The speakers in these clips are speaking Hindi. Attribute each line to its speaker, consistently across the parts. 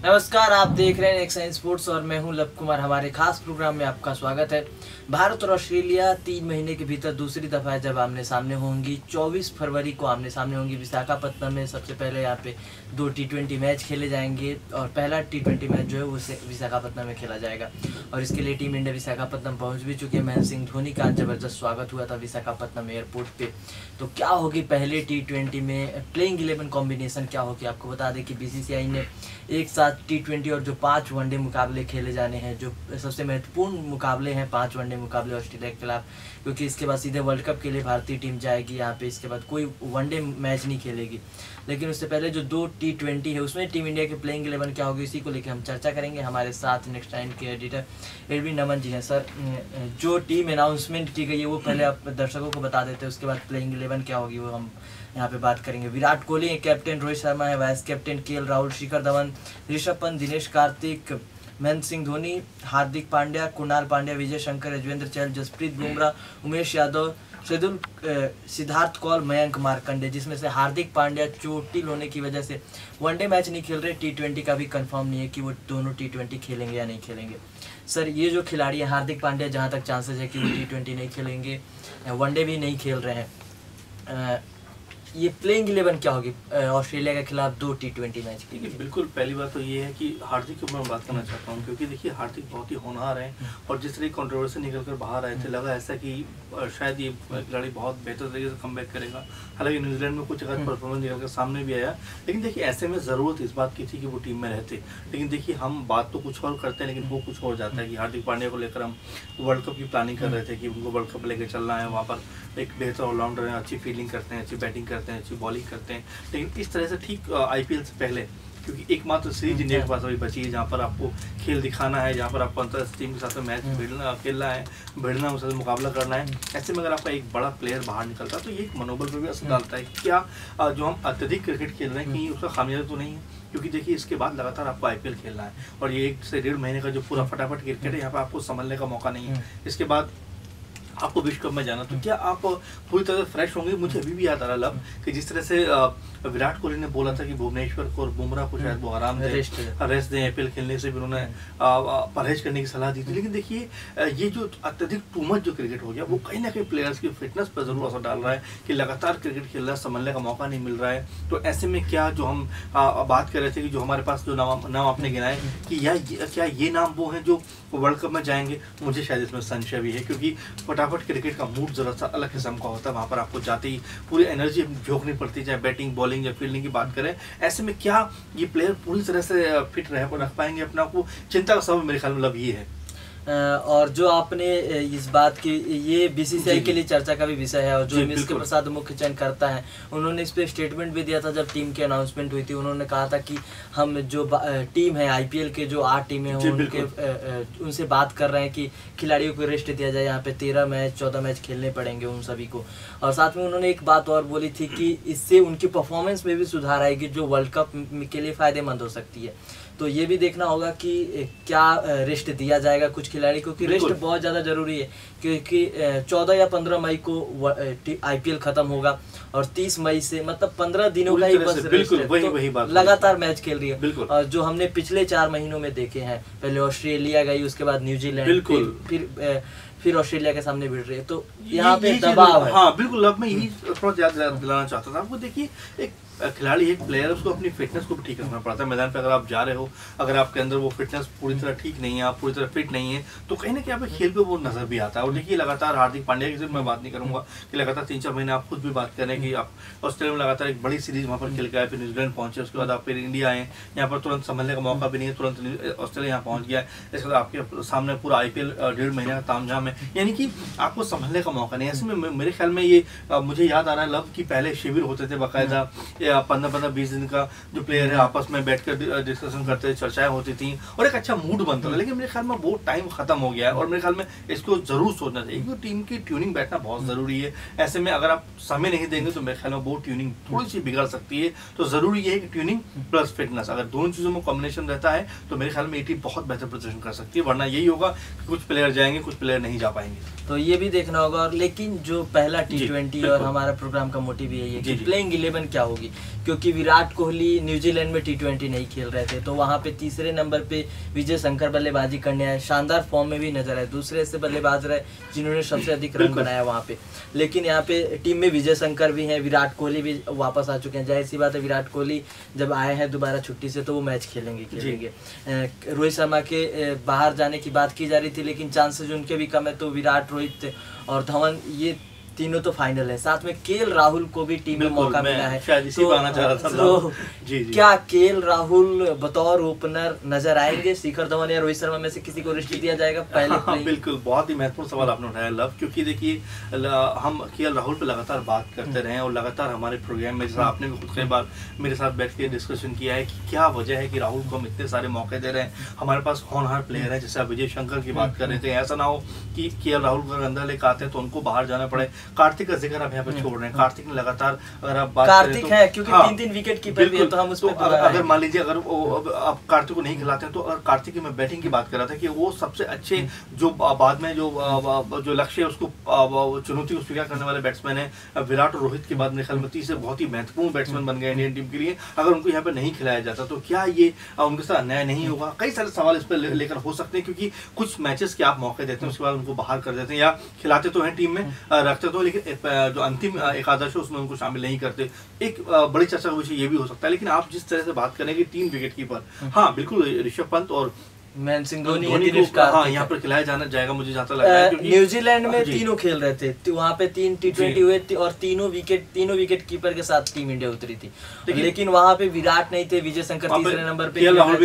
Speaker 1: नमस्कार, आप देख रहे हैं एक्साइज स्पोर्ट्स और मैं हूं लव कुमार। हमारे खास प्रोग्राम में आपका स्वागत है। भारत और ऑस्ट्रेलिया 3 महीने के भीतर दूसरी दफा जब आमने सामने होंगी। 24 फरवरी को आमने सामने होंगी विशाखापत्तनम में। सबसे पहले यहाँ पे 2 T20 मैच खेले जाएंगे और पहला T20 मैच जो है वो विशाखापत्तनम में खेला जाएगा और इसके लिए टीम इंडिया विशाखापत्तनम पहुँच भी चुकी है। महेंद्र सिंह धोनी का जबरदस्त स्वागत हुआ था विशाखापत्तनम एयरपोर्ट पे। तो क्या होगी पहले T20 में प्लेइंग 11 कॉम्बिनेशन क्या होगी, आपको बता दें कि BCCI ने एक साथ T20 और जो 5 वनडे मुकाबले खेले जाने हैं, जो सबसे महत्वपूर्ण मुकाबले हैं 5 वनडे मुकाबले ऑस्ट्रेलिया के खिलाफ, क्योंकि इसके बाद सीधे वर्ल्ड कप के लिए भारतीय टीम जाएगी यहाँ पे। इसके बाद कोई वनडे मैच नहीं खेलेगी, लेकिन उससे पहले जो 2 T20 है उसमें टीम इंडिया की प्लेइंग 11 क्या होगी, इसी को लेकर हम चर्चा करेंगे। हमारे साथ नेक्स्ट टाइम के एडिटर एडविन नमन जी हैं। सर, जो टीम अनाउंसमेंट की गई है वो पहले आप दर्शकों को बता देते हैं, उसके बाद प्लेइंग 11 क्या होगी वो हम यहाँ पे बात करेंगे। विराट कोहली है कैप्टन, रोहित शर्मा है vice captain, KL Rahul, Shikhar Dhawan, Rishabh Pant, Dinesh Karthik, Mahendra Singh Dhoni, Hardik Pandya, Kunal Pandya, Vijay Shankar, Yuzvendra Chahal, Jasprit Bumrah, Umesh Yadav, Siddharth Kaul, Mayank Markande, जिसमें से हार्दिक पांड्या चोटिल होने की वजह से वनडे मैच नहीं खेल रहे। T20 का भी कंफर्म नहीं है कि वो दोनों T20 खेलेंगे या नहीं खेलेंगे। सर, ये जो खिलाड़ी है हार्दिक पांड्या, जहाँ तक चांसेस है कि वो T20 नहीं खेलेंगे, वनडे भी नहीं खेल रहे हैं, ये प्लेइंग 11 क्या होगी ऑस्ट्रेलिया के खिलाफ 2 T20 मैच के लिए?
Speaker 2: बिल्कुल, पहली बात तो ये है कि हार्दिक के ऊपर मैं बात करना चाहता हूँ, क्योंकि देखिए हार्दिक बहुत ही होनहार हैं और जिस तरह की कंट्रोवर्सी निकल कर बाहर आए थे, लगा ऐसा कि शायद ये खिलाड़ी बहुत बेहतर तरीके से कमबैक करेगा। हालांकि न्यूजीलैंड में कुछ गलत परफॉर्मेंस निकल कर सामने भी आया, लेकिन देखिए ऐसे में ज़रूरत इस बात की थी कि वो टीम में रहते। लेकिन देखिए हम बात तो कुछ और करते हैं, लेकिन वो कुछ और जाता है कि हार्दिक पांड्या को लेकर हम वर्ल्ड कप की प्लानिंग कर रहे थे कि उनको वर्ल्ड कप लेकर चलना है, वहाँ पर एक बेहतर ऑलराउंडर है, अच्छी फील्डिंग करते हैं, अच्छी बैटिंग करते हैं, अच्छी बॉलिंग करते हैं। लेकिन इस तरह से ठीक IPL से पहले, क्योंकि एकमात्र सीरीज इंडिया के पास अभी बची है जहाँ पर आपको खेल दिखाना है, जहाँ पर आपको अंतर्राष्ट्रीय टीम के साथ मैच खेलना है, भिड़ना, उससे मुकाबला करना है। ऐसे में अगर आपका एक बड़ा प्लेयर बाहर निकलता है तो ये एक मनोबल पर भी असर डालता है कि क्या जो हम अत्यधिक क्रिकेट खेल रहे हैं कि उसका खामियाजा तो नहीं है। क्योंकि देखिए इसके बाद लगातार आपको IPL खेलना है और ये 1 से 1.5 महीने का जो पूरा फटाफट क्रिकेट है, यहाँ पर आपको संभलने का मौका नहीं है। इसके बाद आपको विश्व कप में जाना, तो क्या आप पूरी तरह से फ्रेश होंगे? मुझे अभी भी याद आ रहा लव कि जिस तरह से विराट कोहली ने बोला था कि भुवनेश्वर को और बुमराह को शायद वो आराम दें, रेस्ट दें, IPL खेलने से भी उन्होंने परहेज करने की सलाह दी थी। लेकिन देखिए ये जो अत्यधिक टू मच जो क्रिकेट हो गया वो कहीं ना कहीं प्लेयर्स की फिटनेस पर जरूर असर डाल रहा है कि लगातार क्रिकेट खेल रहा है, संभलने का मौका नहीं मिल रहा है। तो ऐसे में क्या जो हम बात कर रहे थे कि जो हमारे पास जो नाम आपने गिनाए कि क्या ये नाम वो हैं जो वर्ल्ड कप में जाएंगे, मुझे शायद इसमें संशय भी है। क्योंकि फटाफट क्रिकेट का मूड जरा सा अलग किस्म का होता है, वहाँ पर आपको जाते ही पूरी एनर्जी झोंकनी पड़ती है, चाहे बैटिंग, बॉलिंग या फील्डिंग की बात करें। ऐसे में क्या ये प्लेयर पूरी तरह से फिट रख पाएंगे अपना को? चिंता का सबब मेरे ख्याल में ये है।
Speaker 1: और जो आपने इस बात की, ये BCCI के लिए चर्चा का भी विषय है और जो मिस्के प्रसाद मुख्य चयन करता है, उन्होंने इस पे स्टेटमेंट भी दिया था जब टीम की अनाउंसमेंट हुई थी। उन्होंने कहा था कि हम जो टीम है IPL के जो 8 टीमें हैं उनसे बात कर रहे हैं कि खिलाड़ियों को रेस्ट दिया जाए। यहाँ पे 13 मैच 14 मैच खेलने पड़ेंगे उन सभी को। और साथ में उन्होंने एक बात और बोली थी कि इससे उनकी परफॉर्मेंस में भी सुधार आएगी जो वर्ल्ड कप के लिए फायदेमंद हो सकती है। तो ये भी देखना होगा कि क्या रेस्ट दिया जाएगा कुछ खिलाड़ी को, कि रेस्ट बहुत ज़्यादा ज़रूरी है, क्योंकि 14 या 15 मई को IPL खत्म होगा और 30 मई से मतलब 15 दिनों का ही बस रेस्ट है। वही बात लगातार मैच खेल रही है और जो हमने पिछले 4 महीनों में देखे हैं, पहले ऑस्ट्रेलिया गई, उसके बाद न्यूजीलैंड, फिर ऑस्ट्रेलिया के सामने भिड़ रही है। तो यहाँ पे दबाव है।
Speaker 2: हाँ बिल्कुल, अब मैं यही थोड़ा याद दिलाना चाहता था आपको। देखिए एक खिलाड़ी, एक प्लेयर, उसको अपनी फिटनेस को भी ठीक रखना पड़ता है। मैदान पे अगर आप जा रहे हो, अगर आपके अंदर वो फिटनेस पूरी तरह ठीक नहीं है, आप पूरी तरह फिट नहीं है, तो कहीं ना कहीं आप खेल पे वो नजर भी आता है। और देखिए लगातार हार्दिक पांड्या की सिर्फ मैं बात नहीं करूंगा कि लगातार 3-4 महीने आप खुद भी बात कर रहे हैं कि आप ऑस्ट्रेलिया में लगातार एक बड़ी सीरीज वहाँ पर खेल के आए, फिर न्यूजीलैंड पहुंचे, उसके बाद आप फिर इंडिया आए, यहाँ पर तुरंत संभलने का मौका भी नहीं है, तुरंत ऑस्ट्रेलिया यहाँ पहुंच गया। इसके बाद आपके सामने पूरा IPL 1.5 महीने का तामझाम है, यानी कि आपको संभलने का मौका नहीं है। ऐसे में मेरे ख्याल में ये मुझे याद आ रहा है लव कि पहले शिविर होते थे बाकायदा, 15-20 दिन का, जो प्लेयर है आपस में बैठकर डिस्कशन करते थे, चर्चाएं होती थी और एक अच्छा मूड बनता था। लेकिन मेरे ख्याल में वो टाइम खत्म हो गया है और मेरे ख्याल में इसको जरूर सोचना चाहिए क्योंकि टीम की ट्यूनिंग बैठना बहुत जरूरी है। ऐसे में अगर आप समय नहीं देंगे तो मेरे ख्याल में वो ट्यूनिंग थोड़ी सी बिगड़ सकती है। तो जरूरी है कि ट्यूनिंग प्लस फिटनेस, अगर दोनों चीजों में कॉम्बिनेशन रहता है तो मेरे ख्याल में ये टीम बहुत बेहतर प्रदर्शन कर सकती है। वरना यही होगा कि कुछ प्लेयर जाएंगे, कुछ प्लेयर नहीं जा पाएंगे।
Speaker 1: तो ये भी देखना होगा। और लेकिन जो पहला T20 और हमारा प्रोग्राम का मोटिव यही है कि प्लेइंग 11 क्या होगी, क्योंकि विराट कोहली न्यूजीलैंड में T20 नहीं खेल रहे थे, तो वहाँ पे तीसरे नंबर पे विजय शंकर बल्लेबाजी करने आए, शानदार फॉर्म में भी नजर आए, दूसरे ऐसे बल्लेबाज रहे जिन्होंने सबसे अधिक रन बनाया वहाँ पे। लेकिन यहाँ पे टीम में विजय शंकर भी हैं, विराट कोहली भी वापस आ चुके हैं। जाहिर सी बात है विराट कोहली जब आए हैं दोबारा छुट्टी से तो वो मैच खेलेंगे। रोहित शर्मा के बाहर जाने की बात की जा रही थी, लेकिन चांसेस उनके भी कम है, तो विराट, रोहित और धवन ये तीनों तो फाइनल है। साथ में केएल राहुल को भी टीम में मौका मिला है, तो क्या केएल राहुल बतौर ओपनर नजर आएंगे शिखर धवन या रोहित शर्मा में से किसी को रिश्ते दिया जाएगा पहले?
Speaker 2: हाँ, बिल्कुल, बहुत ही महत्वपूर्ण सवाल आपने उठाया लव, क्योंकि देखिए हम केएल राहुल पे लगातार बात करते रहे और लगातार हमारे प्रोग्राम में, जैसा आपने भी खुद कई बार मेरे साथ बैठ के डिस्कशन किया है कि क्या वजह है कि राहुल को हम इतने सारे मौके दे रहे हैं। हमारे पास होनहार प्लेयर है, जैसे विजय शंकर की बात कर रहे थे, ऐसा ना हो कि केएल राहुल को अंदर लेकर आते हैं तो उनको बाहर जाना पड़े। कार्तिक का जिक्र आप यहाँ पे छोड़ रहे हैं, कार्तिक ने लगातार, अगर आप बात
Speaker 1: कार्तिक है क्योंकि 3-3 विकेट कीपर भी है, तो हम उस पर
Speaker 2: अगर मान लीजिए अगर आप कार्तिक को नहीं खिलाते हैं, तो अगर कार्तिक की मैं बैटिंग की बात कर रहा था कि वो सबसे अच्छे जो बाद में जो लक्ष्य है उसको चुनौती को स्वीकार करने वाले बैट्समैन है। विराट और रोहित के बाद मेरे ख्याल में तीसरे बहुत ही महत्वपूर्ण बैट्समैन बन गए इंडियन टीम के लिए। अगर उनको यहाँ पे नहीं खिलाया जाता तो क्या ये उनके साथ अन्याय नहीं होगा? कई सारे सवाल इस पर लेकर हो सकते हैं, क्योंकि कुछ मैचेस के आप मौके देते हैं उसके बाद उनको बाहर कर देते हैं, या खिलाते तो हैं टीम में रखते तो, लेकिन जो अंतिम एकादश है उसमें उनको शामिल नहीं करते। एक बड़ी चर्चा का विषय ये भी हो सकता है। लेकिन आप जिस तरह से बात करेंगे 3 विकेट कीपर, हाँ बिल्कुल, ऋषभ पंत और
Speaker 1: महेंद्र सिंह धोनी
Speaker 2: हाँ यहाँ पर खिलाया जाना जाएगा, मुझे जहाँ तक लग रहा है।
Speaker 1: न्यूजीलैंड में तीनों खेल रहे थे, वहाँ पे 3 T20 हुए थे और तीनों विकेट कीपर के साथ टीम इंडिया उतरी थी। लेकिन वहाँ पे विराट नहीं थे, विजय शंकर तीसरे नंबर पे, केएल राहुल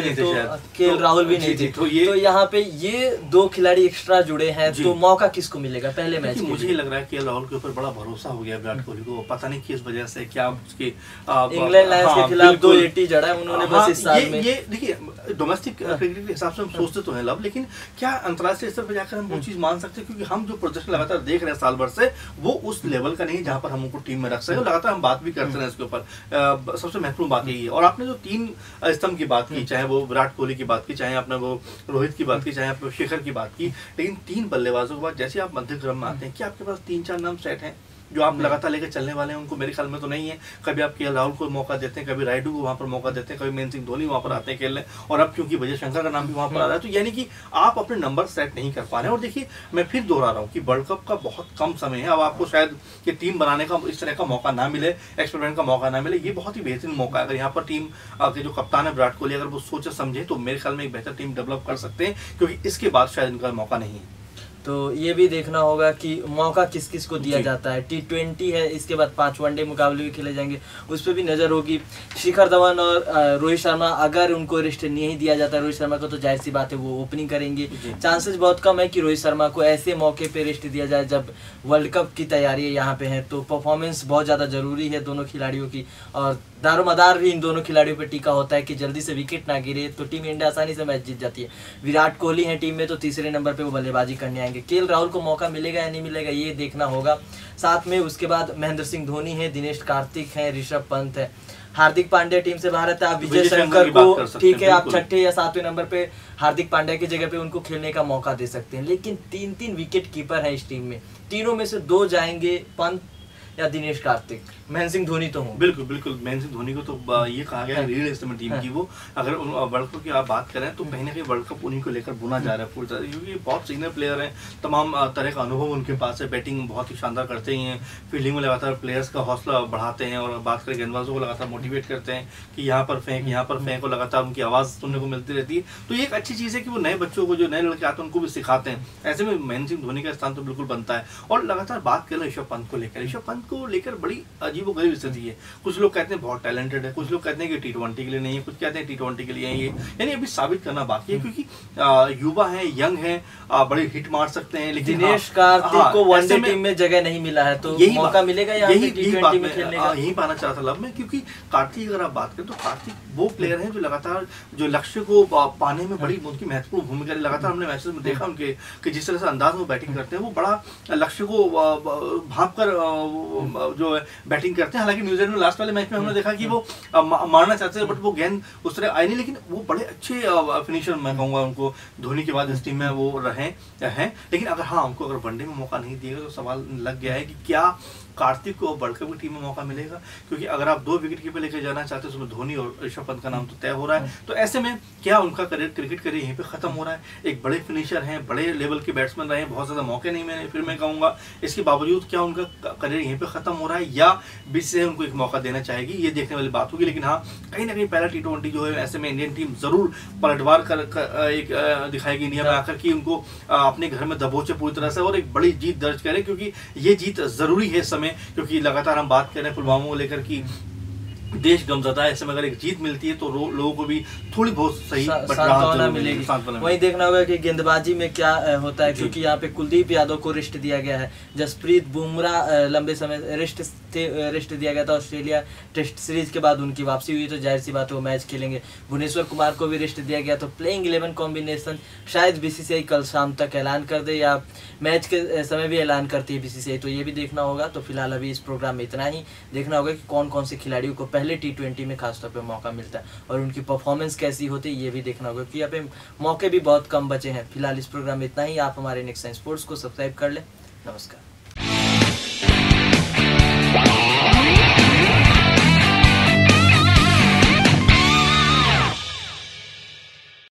Speaker 1: भी नहीं थे, तो यहाँ पे ये 2 खिलाड़ी एक्स्ट्रा जुड़े हैं, तो मौका किसको मिलेगा पहले मैच?
Speaker 2: मुझे लग रहा है केएल राहुल के ऊपर बड़ा भरोसा हो गया विराट कोहली को, पता नहीं किस वजह से, क्या उसके
Speaker 1: इंग्लैंड लायंस के खिलाफ 280 जड़ा है उन्होंने बस इस साल में।
Speaker 2: ये देखिए डोमेस्टिक क्रिकेट के हिसाब से हम सोचते तो हैं लव, लेकिन क्या अंतर्राष्ट्रीय स्तर पर जाकर हम वो चीज मान सकते हैं? क्योंकि हम जो प्रदर्शन लगातार देख रहे हैं साल भर से, वो उस लेवल का नहीं जहां पर हम उनको टीम में रख सके। लगातार हम बात भी करते रहे इसके ऊपर। सबसे महत्वपूर्ण बात यही है। और आपने जो 3 स्तंभ की बात की, चाहे वो विराट कोहली की बात की, चाहे आपने वो रोहित की बात की, चाहे आपने शिखर की बात की, लेकिन 3 बल्लेबाजों के बाद जैसे आप मध्य क्रम में आते हैं, क्या आपके पास 3-4 नाम सेट हैं जो आप लगातार लेकर चलने वाले हैं? उनको मेरे ख्याल में तो नहीं है। कभी आप केएल राहुल को मौका देते हैं, कभी रायडू को वहां पर मौका देते हैं, कभी महेंद्र सिंह धोनी वहां पर आते हैं खेलने, और अब क्योंकि विजय शंकर का नाम भी वहां पर आ रहा है, तो यानी कि आप अपने नंबर सेट नहीं कर पा रहे हैं। और देखिए मैं फिर दोहरा रहा हूँ कि वर्ल्ड कप का बहुत कम समय है, अब आपको शायद ये टीम बनाने का इस तरह का मौका ना मिले, एक्सपेरिमेंट का मौका ना मिले। ये बहुत ही बेहतरीन मौका है। अगर यहाँ पर टीम के जो कप्तान है विराट कोहली, अगर वो सोचे समझे, तो मेरे ख्याल में एक बेहतर टीम डेवलप कर सकते हैं, क्योंकि इसके बाद शायद इनका मौका नहीं है।
Speaker 1: तो ये भी देखना होगा कि मौका किस किस को दिया जाता है। T20 है, इसके बाद 5 वनडे मुकाबले भी खेले जाएंगे, उस पर भी नज़र होगी। शिखर धवन और रोहित शर्मा, अगर उनको रेस्ट नहीं दिया जाता रोहित शर्मा को, तो जाहिर सी बात है वो ओपनिंग करेंगे। चांसेस बहुत कम है कि रोहित शर्मा को ऐसे मौके पे रेस्ट दिया जाए जब वर्ल्ड कप की तैयारी यहाँ पे है, तो परफॉर्मेंस बहुत ज़्यादा ज़रूरी है दोनों खिलाड़ियों की, और दारोमदार भी इन दोनों खिलाड़ियों पर टीका होता है कि जल्दी से विकेट ना गिरे तो टीम इंडिया आसानी से मैच जीत जाती है। विराट कोहली है टीम में, तो तीसरे नंबर पे वो बल्लेबाजी करने आएंगे। केएल राहुल को मौका मिलेगा या नहीं मिलेगा ये देखना होगा। साथ में उसके बाद महेंद्र सिंह धोनी है, दिनेश कार्तिक है, ऋषभ पंत है, हार्दिक पांड्या टीम से बाहर है। आप विजय शंकर को ठीक है, आप 6ठे या 7वें नंबर पे हार्दिक पांड्या की जगह पे उनको खेलने का मौका दे सकते हैं। लेकिन 3-3 विकेट कीपर है इस टीम में, तीनों में से 2 जाएंगे, पंत या दिनेश कार्तिक। महेंद्र सिंह धोनी तो हूँ,
Speaker 2: बिल्कुल बिल्कुल। महेंद्र सिंह धोनी को तो ये कहा गया रील इस्तेमाल टीम की, वो अगर वर्ल्ड कप की आप बात करें तो कहीं ना कहीं वर्ल्ड कप उन्हीं को लेकर बुना जा रहा है पूरी तरह, क्योंकि बहुत सीनियर प्लेयर हैं, तमाम तरह का अनुभव उनके पास है, बैटिंग बहुत ही शानदार करते ही हैं, फील्डिंग में लगातार प्लेयर्स का हौसला बढ़ाते हैं, और बात करें गेंदबाजों को लगातार मोटिवेट करते हैं कि यहाँ पर फेंक, यहाँ पर फेंक, और लगातार उनकी आवाज़ सुनने को मिलती रहती है। तो ये एक अच्छी चीज़ है कि वो नए बच्चों को, जो नए लड़के आते हैं उनको भी सिखाते हैं। ऐसे में महेंद्र सिंह धोनी का स्थान तो बिल्कुल बनता है। और लगातार बात करें ऋषभ पंत को लेकर, ऋषभ पंत को लेकर बड़ी अजीबोगरीब स्थिति है। कुछ लोग कहते हैं बहुत टैलेंटेड है, कुछ लोग कहते हैं कि T20 के लिए नहीं है, कुछ कहते हैं T20 के लिए है ये, यानी अभी साबित करना बाकी है, क्योंकि युवा है, यंग है, बड़े हिट मार सकते हैं। लेकिन
Speaker 1: दिनेश कार्तिक को वनडे टीम में जगह नहीं मिला है, तो यही मौका मिलेगा
Speaker 2: यही T20 में खेलने का। यही पाना चाहता लब में, क्योंकि कार्तिक अगर आप बात करें तो कार्तिक वो प्लेयर हैं जो लगातार जो लक्ष्य को पाने में बड़ी उनकी महत्वपूर्ण भूमिका, लगातार हमने मैचेस में देखा उनके कि जिस तरह से अंदाज में बैटिंग करते हैं, वो बड़ा लक्ष्य को भांप कर जो बैटिंग करते हैं। हालांकि न्यूजीलैंड में लास्ट वाले मैच में हमने देखा कि वो मारना चाहते थे, बट वो गेंद उस तरह आई नहीं, लेकिन वो बड़े अच्छे फिनिशर मैं कहूँगा उनको धोनी के बाद इस टीम में वो रहे हैं। लेकिन अगर हाँ उनको अगर वनडे में मौका नहीं दिएगा तो सवाल लग गया है कि क्या कार्तिक को वर्ल्ड कप की टीम में मौका मिलेगा, क्योंकि अगर आप 2 विकेट कीपर लेकर जाना चाहते हो उसमें धोनी और ऋषभ पंत का नाम तो तय हो रहा है। तो ऐसे में क्या उनका करियर, क्रिकेट करियर यहीं पे खत्म हो रहा है? एक बड़े फिनिशर हैं, बड़े लेवल के बैट्समैन रहे हैं, बहुत ज़्यादा मौके नहीं मिले, फिर मैं कहूँगा इसके बावजूद क्या उनका करियर यहीं पे खत्म हो रहा है, या बीसीसीआई उनको एक मौका देना चाहेगी, ये देखने वाली बात होगी। लेकिन हाँ कहीं ना कहीं पहला T20 जो है ऐसे में इंडियन टीम जरूर पलटवार कर एक दिखाएगी इंडिया में आकर, कि उनको अपने घर में दबोचे पूरी तरह से और एक बड़ी जीत दर्ज करे, क्योंकि ये जीत जरूरी है इस समय, क्योंकि लगातार हम बात कर रहे हैं पुलवामा को लेकर कि देश गमज़दा है। ऐसे में अगर एक जीत मिलती है तो लोगों को भी थोड़ी बहुत सही
Speaker 1: सांत्वना मिलेगी। वहीं देखना होगा कि गेंदबाजी में क्या होता है, क्योंकि यहाँ पे कुलदीप यादव को रिस्ट दिया गया है, जसप्रीत बुमराह लंबे समय रिस्ट दिया गया था, ऑस्ट्रेलिया टेस्ट सीरीज के बाद उनकी वापसी हुई तो जाहिर सी बात है वो मैच खेलेंगे। भुवनेश्वर कुमार को भी रिस्ट दिया गया, तो प्लेइंग 11 कॉम्बिनेशन शायद बीसीसीआई कल शाम तक ऐलान कर दे या मैच के समय भी ऐलान करती है बीसीसीआई, तो ये भी देखना होगा। तो फिलहाल अभी इस प्रोग्राम में इतना ही। देखना होगा कि कौन कौन से खिलाड़ियों को पहले T20 में खासतौर पे मौका मिलता है और उनकी परफॉर्मेंस कैसी होती है, ये भी देखना होगा, क्योंकि यहाँ पे मौके भी बहुत कम बचे हैं। फिलहाल इस प्रोग्राम में इतना ही। आप हमारे नेक्स्ट स्पोर्ट्स को सब्सक्राइब कर लें। नमस्कार।